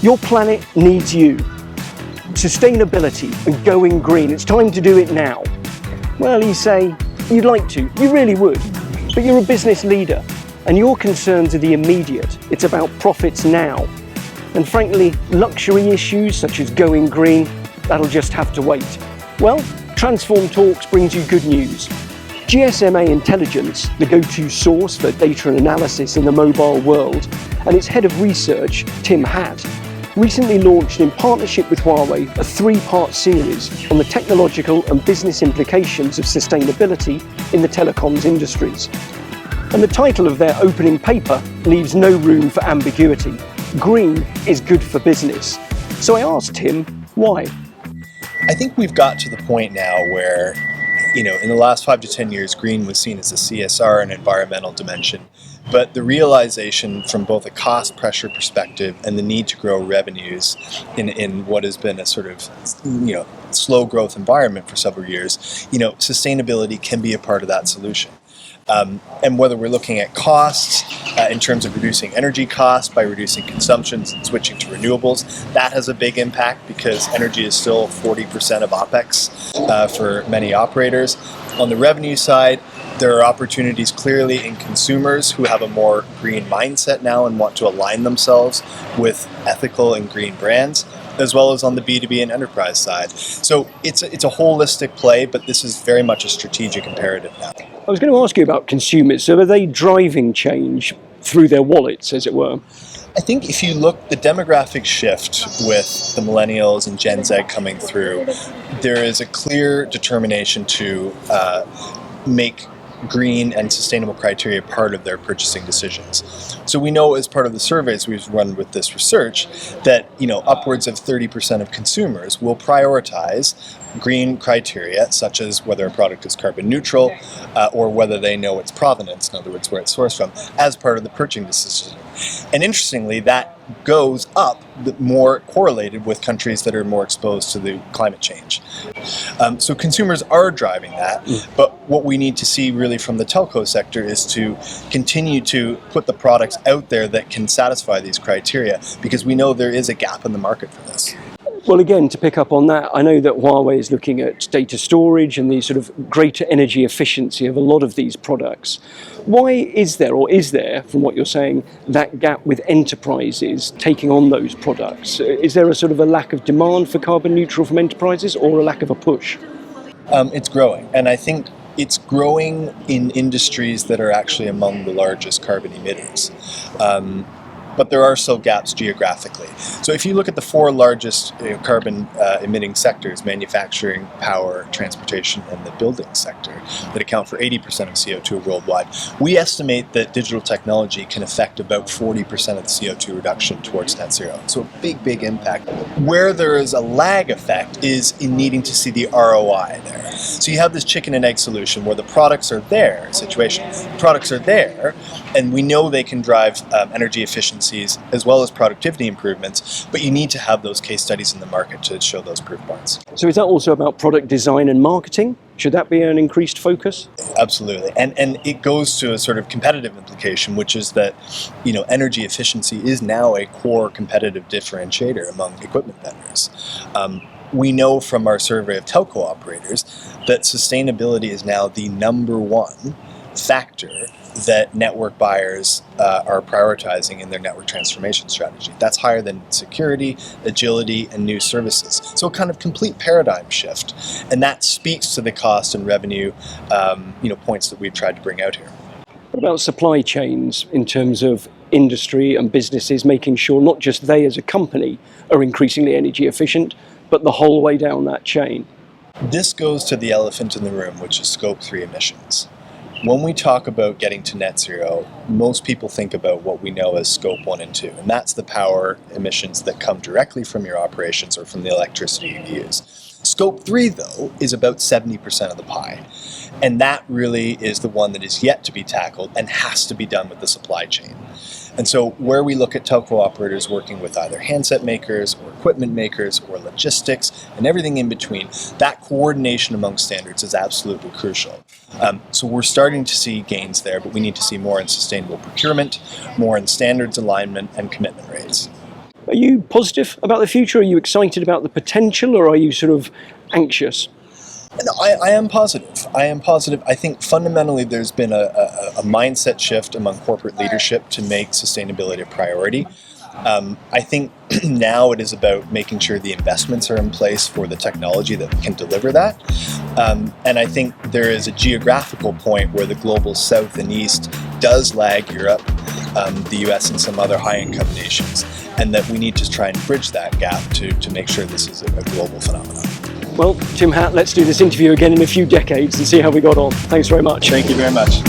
Your planet needs you. Sustainability and going green, it's time to do it now. Well, you say, you'd like to, you really would, but you're a business leader and your concerns are the immediate. It's about profits now. And frankly, luxury issues such as going green, that'll just have to wait. Well, Transform Talks brings you good news. GSMA Intelligence, the go-to source for data and analysis in the mobile world, and its head of research, Tim Hatt, recently launched in partnership with Huawei a 3-part series on the technological and business implications of sustainability in the telecoms industries. And the title of their opening paper leaves no room for ambiguity. Green is good for business. So I asked Tim, why? I think we've got to the point now where, in the last 5 to 10 years, green was seen as a CSR and environmental dimension. But the realization from both a cost pressure perspective and the need to grow revenues in what has been a sort of, slow growth environment for several years, sustainability can be a part of that solution. And whether we're looking at costs in terms of reducing energy costs by reducing consumptions and switching to renewables, that has a big impact because energy is still 40% of OPEX for many operators. On the revenue side, there are opportunities clearly in consumers who have a more green mindset now and want to align themselves with ethical and green brands, as well as on the B2B and enterprise side. So it's a holistic play, but this is very much a strategic imperative now. I was going to ask you about consumers. So are they driving change through their wallets, as it were? I think if you look, the demographic shift with the millennials and Gen Z coming through, there is a clear determination to make green and sustainable criteria part of their purchasing decisions. So we know as part of the surveys we've run with this research that upwards of 30% of consumers will prioritize green criteria, such as whether a product is carbon neutral or whether they know its provenance, in other words, where it's sourced from, as part of the purchasing decision. And interestingly, that goes up more correlated with countries that are more exposed to the climate change. So consumers are driving that, but what we need to see really from the telco sector is to continue to put the products out there that can satisfy these criteria, because we know there is a gap in the market for this. Well, again, to pick up on that, I know that Huawei is looking at data storage and the sort of greater energy efficiency of a lot of these products. Why is there, from what you're saying, that gap with enterprises taking on those products? Is there a sort of a lack of demand for carbon neutral from enterprises or a lack of a push? It's growing, and I think it's growing in industries that are actually among the largest carbon emitters. But there are still gaps geographically. So if you look at the 4 largest carbon emitting sectors, manufacturing, power, transportation, and the building sector, that account for 80% of CO2 worldwide, we estimate that digital technology can affect about 40% of the CO2 reduction towards net zero. So a big, big impact. Where there is a lag effect is in needing to see the ROI there. So you have this chicken and egg solution where the products are there, products are there, and we know they can drive energy efficiency as well as productivity improvements, but you need to have those case studies in the market to show those proof points. So is that also about product design and marketing? Should that be an increased focus? Absolutely, and it goes to a sort of competitive implication, which is that energy efficiency is now a core competitive differentiator among equipment vendors. We know from our survey of telco operators that sustainability is now the number one factor that network buyers are prioritizing in their network transformation strategy. That's higher than security, agility, and new services. So a kind of complete paradigm shift, and that speaks to the cost and revenue points that we've tried to bring out here. What about supply chains in terms of industry and businesses making sure not just they as a company are increasingly energy efficient, but the whole way down that chain? This goes to the elephant in the room, which is Scope 3 emissions. When we talk about getting to net zero, most people think about what we know as Scope 1 and 2, and that's the power emissions that come directly from your operations or from the electricity you use. Scope 3, though, is about 70% of the pie, and that really is the one that is yet to be tackled and has to be done with the supply chain. And so where we look at telco operators working with either handset makers or equipment makers or logistics and everything in between, that coordination among standards is absolutely crucial. So we're starting to see gains there, but we need to see more in sustainable procurement, more in standards alignment and commitment rates. Are you positive about the future? Are you excited about the potential, or are you sort of anxious? No, I am positive. I am positive. I think fundamentally there's been a mindset shift among corporate leadership to make sustainability a priority. I think now it is about making sure the investments are in place for the technology that can deliver that. And I think there is a geographical point where the global south and east does lag Europe, the US, and some other high-income nations, and that we need to try and bridge that gap to make sure this is a global phenomenon. Well, Tim Hatt, let's do this interview again in a few decades and see how we got on. Thanks very much. Thank you very much.